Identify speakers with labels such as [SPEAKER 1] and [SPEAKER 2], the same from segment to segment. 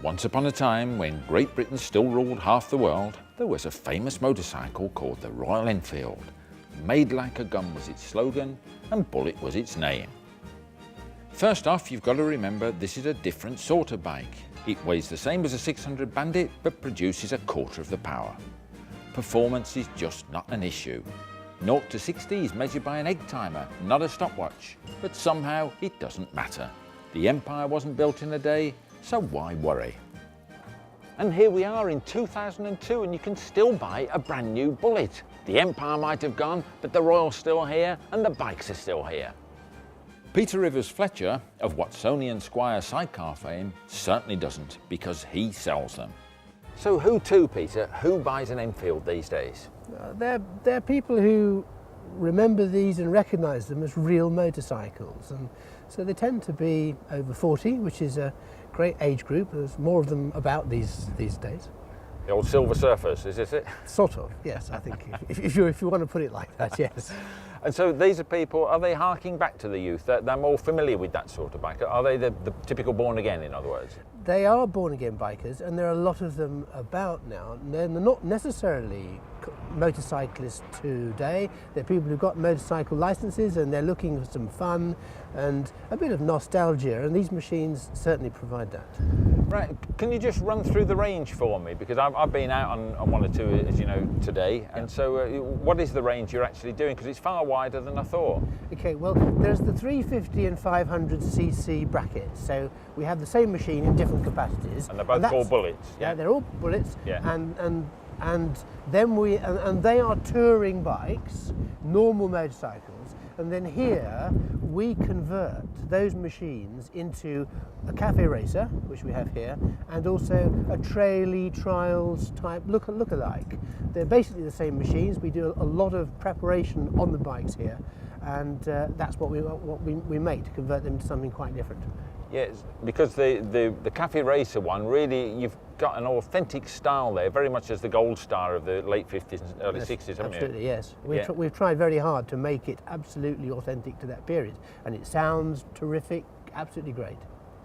[SPEAKER 1] Once upon a time, when Great Britain still ruled half the world, there was a famous motorcycle called the Royal Enfield. Made like a gun was its slogan, and Bullet was its name. First off, you've got to remember this is a different sort of bike. It weighs the same as a 600 Bandit, but produces a quarter of the power. Performance is just not an issue. 0 to 60 is measured by an egg timer, not a stopwatch. But somehow it doesn't matter. The empire wasn't built in a day, so why worry? And here we are in 2002 and you can still buy a brand new Bullet. The empire might have gone, but the Royal's still here and the bikes are still here. Peter Rivers-Fletcher, of Watsonian Squire sidecar fame, certainly doesn't, because he sells them. So who to, Peter? Who buys an Enfield these days?
[SPEAKER 2] They're people who remember these and recognise them as real motorcycles, and so they tend to be over 40, which is a great age group. There's more of them about these days.
[SPEAKER 1] The old silver surfers, is this it?
[SPEAKER 2] Sort of, yes, I think, if you want to put it like that, yes.
[SPEAKER 1] And so these are people, are they harking back to the youth? They're more familiar with that sort of bike? Are they the typical born again, in other words?
[SPEAKER 2] They are born again bikers, and there are a lot of them about now. They're not necessarily motorcyclists today. They're people who've got motorcycle licenses and they're looking for some fun and a bit of nostalgia, and these machines certainly provide that.
[SPEAKER 1] Right, can you just run through the range for me? Because I've been out on one or two, as you know, today, and so what is the range you're actually doing? Because it's far wider than I thought.
[SPEAKER 2] Okay, well, there's the 350 and 500cc brackets, so we have the same machine in different capacities.
[SPEAKER 1] And they're both called Bullets?
[SPEAKER 2] Yeah, they're all Bullets,
[SPEAKER 1] yeah.
[SPEAKER 2] And then they are touring bikes, normal motorcycles, and then here we convert those machines into a cafe racer, which we have here, and also a traily trials type look-alike. They're basically the same machines. We do a lot of preparation on the bikes here, and that's what we make to convert them to something quite different.
[SPEAKER 1] Yes, because the Cafe Racer one, really, you've got an authentic style there, very much as the Gold Star of the late 50s and early 60s, haven't you?
[SPEAKER 2] Absolutely, yes. We've tried very hard to make it absolutely authentic to that period, and it sounds terrific, absolutely great.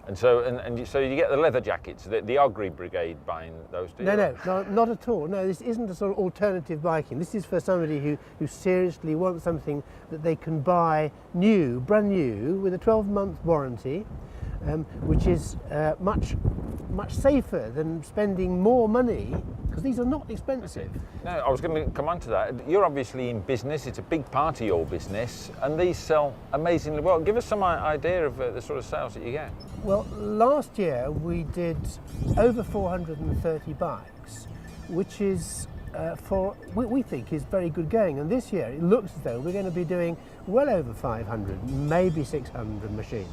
[SPEAKER 1] And so, so you get the leather jackets, the Ogre Brigade buying those, do you?
[SPEAKER 2] No, not at all. No, this isn't a sort of alternative biking. This is for somebody who seriously wants something that they can buy new, brand new, with a 12-month warranty. Which is much safer than spending more money, because these are not expensive.
[SPEAKER 1] No, I was going to come on to that. You're obviously in business, it's a big part of your business, and these sell amazingly well. Give us some idea of the sort of sales that you get.
[SPEAKER 2] Well, last year we did over 430 bikes, which is we think is very good going, and this year it looks as though we're going to be doing well over 500, maybe 600 machines.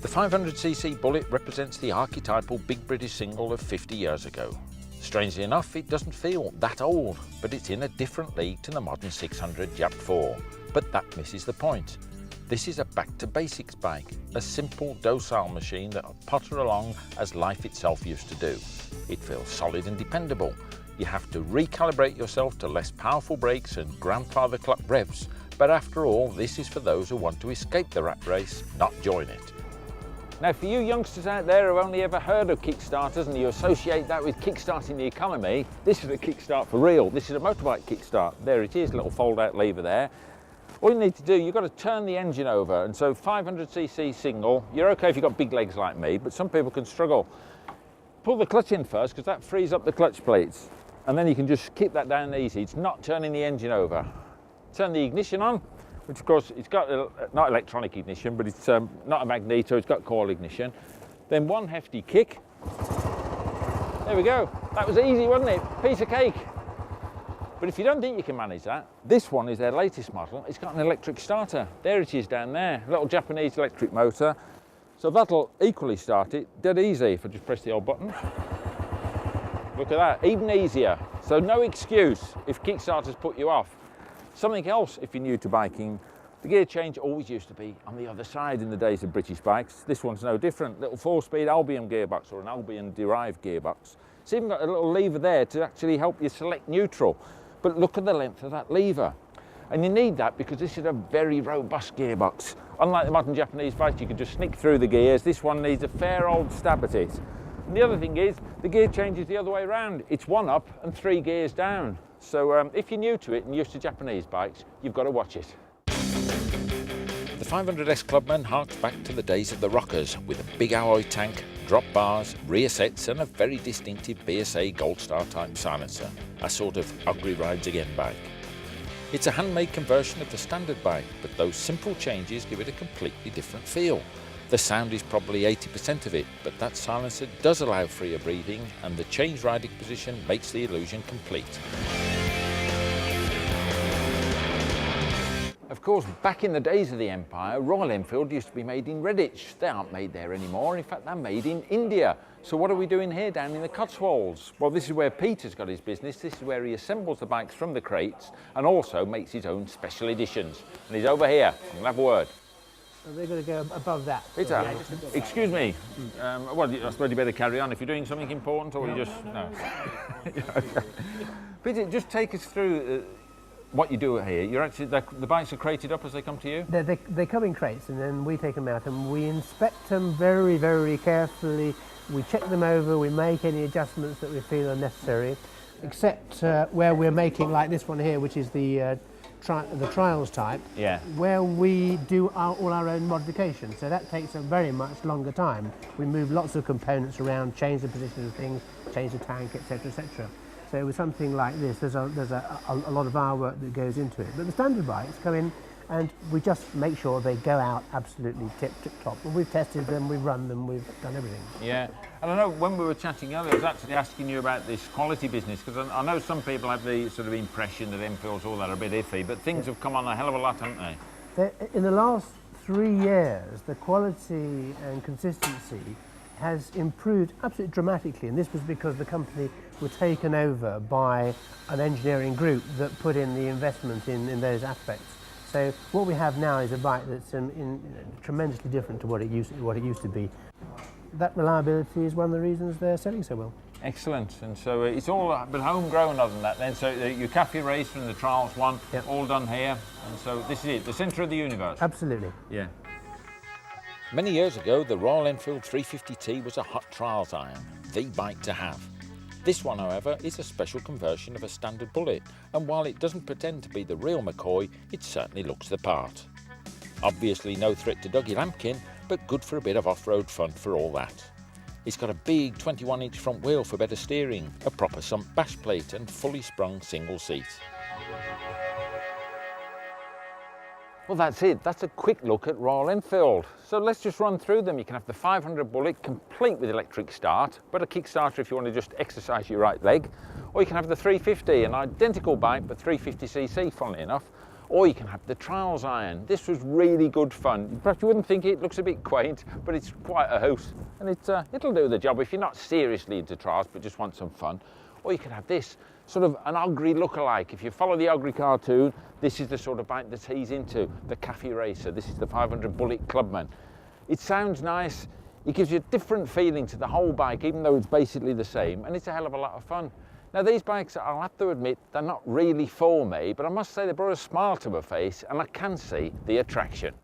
[SPEAKER 1] The 500cc Bullet represents the archetypal big British single of 50 years ago. Strangely enough, it doesn't feel that old, but it's in a different league to the modern 600 Jap 4. But that misses the point. This is a back-to-basics bike, a simple, docile machine that'll potter along as life itself used to do. It feels solid and dependable. You have to recalibrate yourself to less powerful brakes and grandfather clock revs, but after all, this is for those who want to escape the rat race, not join it. Now, for you youngsters out there who've only ever heard of Kickstarters and you associate that with kickstarting the economy, this is a kickstart for real. This is a motorbike kickstart. There it is, a little fold-out lever there. All you need to do, you've got to turn the engine over, and so 500cc single, you're okay if you've got big legs like me, but some people can struggle. Pull the clutch in first, because that frees up the clutch plates, and then you can just keep that down easy. It's not turning the engine over. Turn the ignition on, which of course it's got not electronic ignition, but it's not a magneto, it's got coil ignition. Then one hefty kick. There we go. That was easy, wasn't it? Piece of cake. But if you don't think you can manage that, this one is their latest model. It's got an electric starter. There it is down there, a little Japanese electric motor. So that'll equally start it dead easy if I just press the old button. Look at that, even easier. So no excuse if Kickstarters put you off. Something else, if you're new to biking, the gear change always used to be on the other side in the days of British bikes. This one's no different. Little 4-speed Albion gearbox or an Albion-derived gearbox. It's even got a little lever there to actually help you select neutral. But look at the length of that lever. And you need that because this is a very robust gearbox. Unlike the modern Japanese bikes, you can just sneak through the gears. This one needs a fair old stab at it. And the other thing is, the gear change is the other way around. It's 1 up and 3 gears down. So if you're new to it and used to Japanese bikes, you've got to watch it. The 500S Clubman harks back to the days of the rockers, with a big alloy tank, drop bars, rear sets and a very distinctive BSA Gold Star type silencer, a sort of ugly rides again bike. It's a handmade conversion of the standard bike, but those simple changes give it a completely different feel. The sound is probably 80% of it, but that silencer does allow freer breathing and the change riding position makes the illusion complete. Of course, back in the days of the Empire, Royal Enfield used to be made in Redditch. They aren't made there anymore. In fact, they're made in India. So what are we doing here down in the Cotswolds? Well, this is where Peter's got his business. This is where he assembles the bikes from the crates and also makes his own special editions. And he's over here. We'll have a word.
[SPEAKER 2] So they're going to go above that.
[SPEAKER 1] Peter, excuse me. Well, I suppose you better carry on if you're doing something important, or you just... No. Peter, just take us through what you do here. You're actually, the bikes are crated up as they come to you?
[SPEAKER 2] They come in crates and then we take them out and we inspect them very, very carefully. We check them over, we make any adjustments that we feel are necessary, except where we're making, like this one here, which is the trials type,
[SPEAKER 1] yeah,
[SPEAKER 2] where we do all our own modifications. So that takes a very much longer time. We move lots of components around, change the position of things, change the tank, etc., etc. So with something like this, there's a lot of our work that goes into it. But the standard bikes come in and we just make sure they go out absolutely tip-top. And we've tested them, we've run them, we've done everything.
[SPEAKER 1] Yeah, and I know when we were chatting earlier, I was actually asking you about this quality business, because I know some people have the sort of impression that Enfields all that are a bit iffy, but things have come on a hell of a lot, haven't they?
[SPEAKER 2] In the last 3 years, the quality and consistency has improved absolutely dramatically, and this was because the company were taken over by an engineering group that put in the investment in those aspects. So what we have now is a bike that's tremendously different to what it used to be. That reliability is one of the reasons they're selling so well.
[SPEAKER 1] Excellent, and so it's all but homegrown other than that then, so your cafe race from the trials one, yep, all done here, and so this is it, the centre of the universe.
[SPEAKER 2] Absolutely.
[SPEAKER 1] Yeah. Many years ago, the Royal Enfield 350T was a hot trials iron, the bike to have. This one, however, is a special conversion of a standard Bullet, and while it doesn't pretend to be the real McCoy, it certainly looks the part. Obviously no threat to Dougie Lampkin, but good for a bit of off-road fun for all that. It's got a big 21-inch front wheel for better steering, a proper sump bash plate and fully sprung single seat. Well, that's it. That's a quick look at Royal Enfield. So let's just run through them. You can have the 500 Bullet complete with electric start, but a Kickstarter if you want to just exercise your right leg. Or you can have the 350, an identical bike, but 350cc, funnily enough. Or you can have the Trials Iron. This was really good fun. Perhaps you wouldn't think it looks a bit quaint, but it's quite a house. And it'll do the job if you're not seriously into trials, but just want some fun. Or you could have this, sort of an Ogre look-alike. If you follow the Ogre cartoon, this is the sort of bike that he's into, the Cafe Racer. This is the 500 Bullet Clubman. It sounds nice, it gives you a different feeling to the whole bike, even though it's basically the same, and it's a hell of a lot of fun. Now these bikes, I'll have to admit, they're not really for me, but I must say they brought a smile to my face, and I can see the attraction.